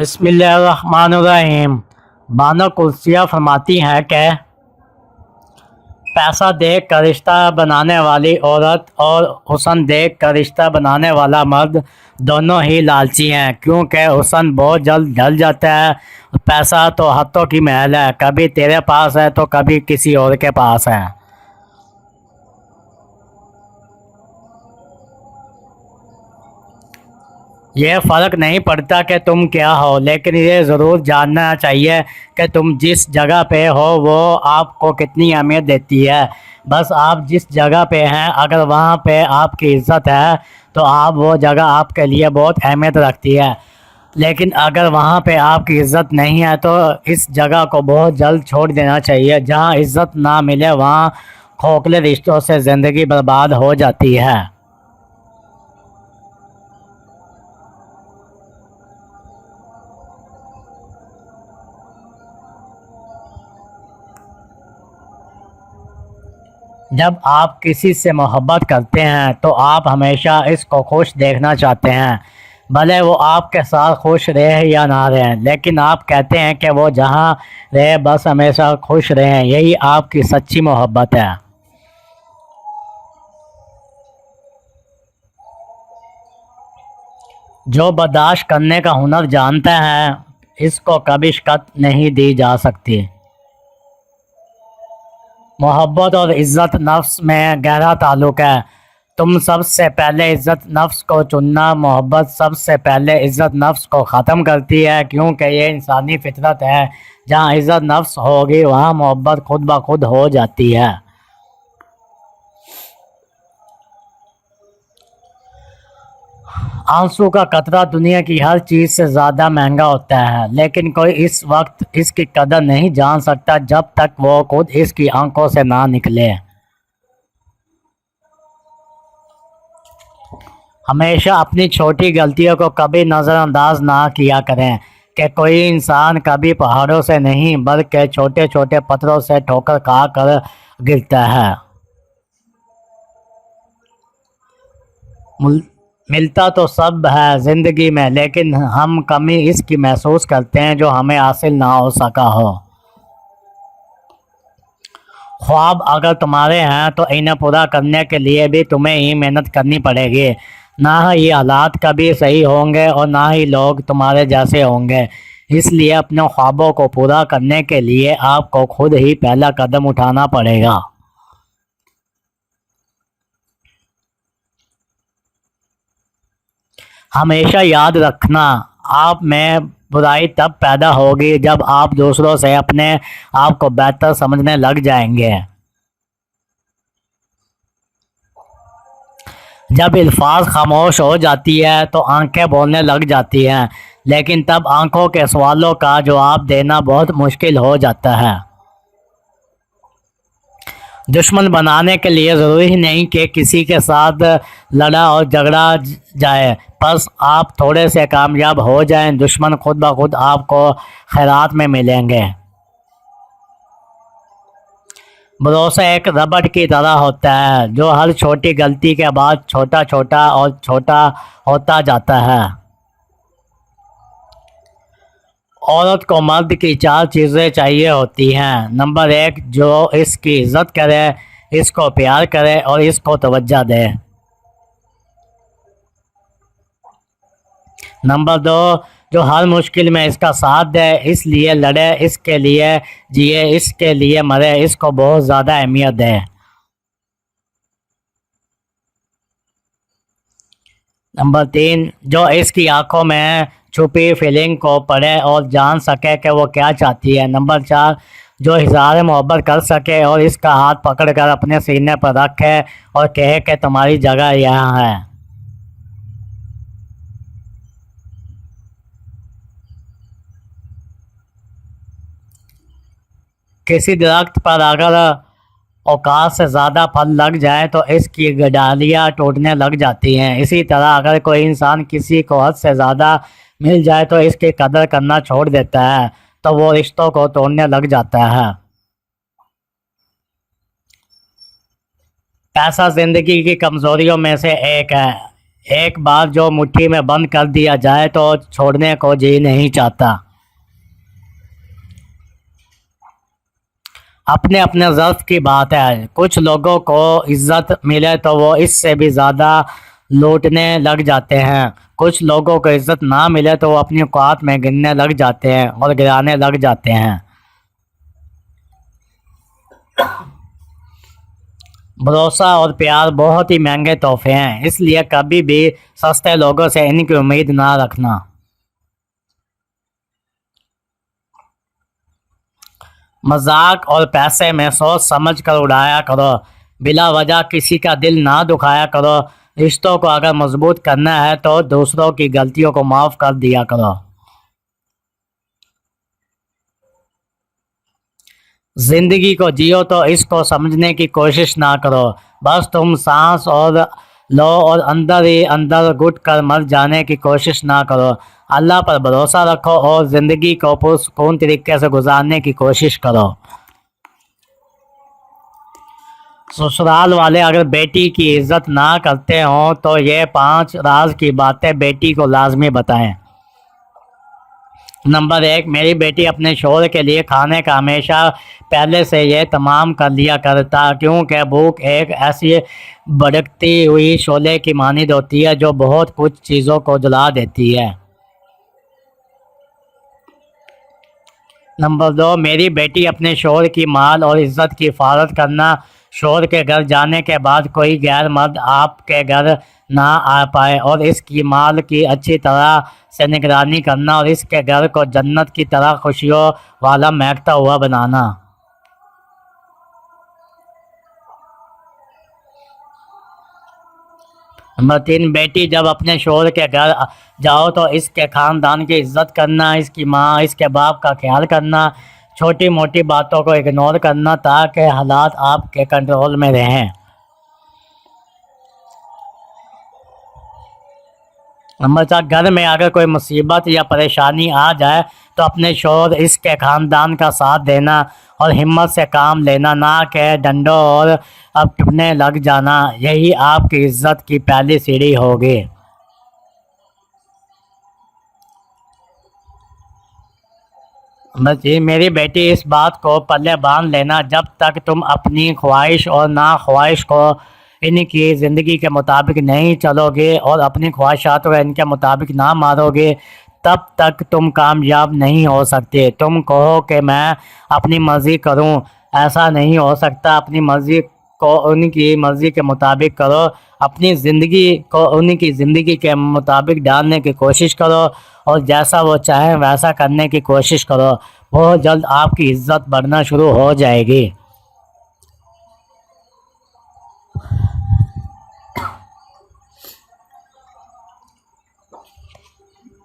बिस्मिल्लाहिर्रहमानिर्रहीम। बानो कुद्सिया फरमाती हैं कि पैसा देख कर रिश्ता बनाने वाली औरत और हुस्न देख कर रिश्ता बनाने वाला मर्द दोनों ही लालची हैं, क्योंकि हुस्न बहुत जल्द ढल जाता है। पैसा तो हाथों की महल है, कभी तेरे पास है तो कभी किसी और के पास है। ये फ़र्क नहीं पड़ता कि तुम क्या हो, लेकिन ये ज़रूर जानना चाहिए कि तुम जिस जगह पे हो वो आपको कितनी अहमियत देती है। बस आप जिस जगह पे हैं, अगर वहाँ पे आपकी इज़्ज़त है तो आप वो जगह आपके लिए बहुत अहमियत रखती है। लेकिन अगर वहाँ पे आपकी इज़्ज़त नहीं है तो इस जगह को बहुत जल्द छोड़ देना चाहिए। जहाँ इज़्ज़त ना मिले वहाँ खोखले रिश्तों से ज़िंदगी बर्बाद हो जाती है। जब आप किसी से मोहब्बत करते हैं तो आप हमेशा इसको खुश देखना चाहते हैं, भले वो आपके साथ खुश रहे या ना रहे। लेकिन आप कहते हैं कि वो जहाँ रहे बस हमेशा खुश रहें, यही आपकी सच्ची मोहब्बत है। जो बर्दाश्त करने का हुनर जानता है, इसको कभी शिकस्त नहीं दी जा सकती। मोहब्बत और इज़्ज़त नफ्स में गहरा ताल्लुक़ है। तुम सबसे पहले इज़्ज़त नफ्स को चुनना। मोहब्बत सबसे पहले इज़्ज़त नफ्स को ख़त्म करती है, क्योंकि ये इंसानी फितरत है। जहाँ इज़्ज़त नफ्स होगी वहाँ मोहब्बत खुद ब खुद हो जाती है। आंसू का कतरा दुनिया की हर चीज़ से ज़्यादा महंगा होता है, लेकिन कोई इस वक्त इसकी कदर नहीं जान सकता जब तक वो खुद इसकी आंखों से ना निकले। हमेशा अपनी छोटी गलतियों को कभी नज़रअंदाज ना किया करें कि कोई इंसान कभी पहाड़ों से नहीं बल्कि छोटे छोटे पत्थरों से ठोकर खा कर गिरता है। मिलता तो सब है ज़िंदगी में, लेकिन हम कमी इसकी महसूस करते हैं जो हमें हासिल ना हो सका हो। ख्वाब अगर तुम्हारे हैं तो इन्हें पूरा करने के लिए भी तुम्हें ही मेहनत करनी पड़ेगी। ना ही ये हालात कभी सही होंगे और ना ही लोग तुम्हारे जैसे होंगे। इसलिए अपने ख्वाबों को पूरा करने के लिए आपको खुद ही पहला कदम उठाना पड़ेगा। हमेशा याद रखना, आप में बुराई तब पैदा होगी जब आप दूसरों से अपने आप को बेहतर समझने लग जाएंगे। जब अल्फाज खामोश हो जाती है तो आंखें बोलने लग जाती हैं, लेकिन तब आंखों के सवालों का जवाब देना बहुत मुश्किल हो जाता है। दुश्मन बनाने के लिए ज़रूरी नहीं कि किसी के साथ लड़ा और झगड़ा जाए। बस आप थोड़े से कामयाब हो जाएं, दुश्मन खुद ब खुद आपको खैरात में मिलेंगे। भरोसा एक रबड़ की तरह होता है जो हर छोटी गलती के बाद छोटा छोटा और छोटा होता जाता है। औरत को मर्द की 4 चीज़ें चाहिए होती हैं। नंबर 1, जो इसकी इज़्ज़त करे, इसको प्यार करे और इसको तवज्जो दे। नंबर 2, जो हर मुश्किल में इसका साथ दे, इसलिए लड़े, इसके लिए जिए, इसके लिए मरे, इसको बहुत ज़्यादा अहमियत दे। नंबर 3, जो इसकी आंखों में छुपी फीलिंग को पढ़े और जान सके कि वो क्या चाहती है। नंबर 4, जो इज़हार मोहब्बत कर सके और इसका हाथ पकड़कर अपने सीने पर रखे और कहे कि तुम्हारी जगह यहाँ है। किसी दरख्त पर अगर औकात से ज़्यादा फल लग जाए तो इसकी डालियाँ टूटने लग जाती हैं। इसी तरह अगर कोई इंसान किसी को हद से ज़्यादा मिल जाए तो इसकी कदर करना छोड़ देता है, तो वो रिश्तों को तोड़ने लग जाता है। पैसा ज़िंदगी की कमज़ोरियों में से एक है, ایک بار جو مٹھی میں بند کر دیا جائے تو چھوڑنے کو جی نہیں چاہتا۔ اپنے اپنے ظرف کی بات ہے، کچھ لوگوں کو عزت ملے تو وہ اس سے بھی زیادہ لوٹنے لگ جاتے ہیں، کچھ لوگوں کو عزت نہ ملے تو وہ اپنی اوقات میں گننے لگ جاتے ہیں اور گرانے لگ جاتے ہیں۔ بھروسہ اور پیار بہت ہی مہنگے تحفے ہیں، اس لیے کبھی بھی سستے لوگوں سے ان کی امید نہ رکھنا۔ مذاق اور پیسے میں سوچ سمجھ کر اڑایا کرو، بلا وجہ کسی کا دل نہ دکھایا کرو۔ رشتوں کو اگر مضبوط کرنا ہے تو دوسروں کی غلطیوں کو معاف کر دیا کرو۔ زندگی کو جیو تو اس کو سمجھنے کی کوشش نہ کرو، بس تم سانس اور لو اور اندر ہی اندر گھٹ کر مر جانے کی کوشش نہ کرو۔ اللہ پر بھروسہ رکھو اور زندگی کو پرسکون طریقے سے گزارنے کی کوشش کرو۔ سسرال والے اگر بیٹی کی عزت نہ کرتے ہوں تو یہ 5 راز کی باتیں بیٹی کو لازمی بتائیں۔ نمبر 1، میری بیٹی اپنے شوہر کے لیے کھانے کا ہمیشہ پہلے سے یہ تمام کر لیا کرتا، کیونکہ بھوک ایک ایسی بھڑکتی ہوئی شعلے کی مانند ہوتی ہے جو بہت کچھ چیزوں کو جلا دیتی ہے۔ نمبر 2، میری بیٹی اپنے شوہر کی مال اور عزت کی حفاظت کرنا، شوہر کے گھر جانے کے بعد کوئی غیر مرد آپ کے گھر نہ آ پائے، اور اس کی مال کی اچھی طرح سے نگرانی کرنا اور اس کے گھر کو جنت کی طرح خوشیوں والا مہکتا ہوا بنانا۔ نمبر 3، بیٹی جب اپنے شوہر کے گھر جاؤ تو اس کے خاندان کی عزت کرنا، اس کی ماں اس کے باپ کا خیال کرنا، چھوٹی موٹی باتوں کو اگنور کرنا تاکہ حالات آپ کے کنٹرول میں رہیں۔ نمبر 4، گھر میں اگر کوئی مصیبت یا پریشانی آ جائے تو اپنے شوہر اس کے خاندان کا ساتھ دینا اور ہمت سے کام لینا، نہ کہ ڈنڈوں اور اپنے لگ جانا، یہی آپ کی عزت کی پہلی سیڑھی ہوگی۔ بس یہ میری بیٹی اس بات کو پلے باندھ لینا، جب تک تم اپنی خواہش اور ناخواہش کو ان کی زندگی کے مطابق نہیں چلو گے اور اپنی خواہشات کو ان کے مطابق نہ مارو گے، تب تک تم کامیاب نہیں ہو سکتے۔ تم کہو کہ میں اپنی مرضی کروں، ایسا نہیں ہو سکتا۔ اپنی مرضی کو ان کی مرضی کے مطابق کرو، اپنی زندگی کو ان کی زندگی کے مطابق ڈالنے کی کوشش کرو اور جیسا وہ چاہیں ویسا کرنے کی کوشش کرو۔ بہت جلد آپ کی عزت بڑھنا شروع ہو جائے گی۔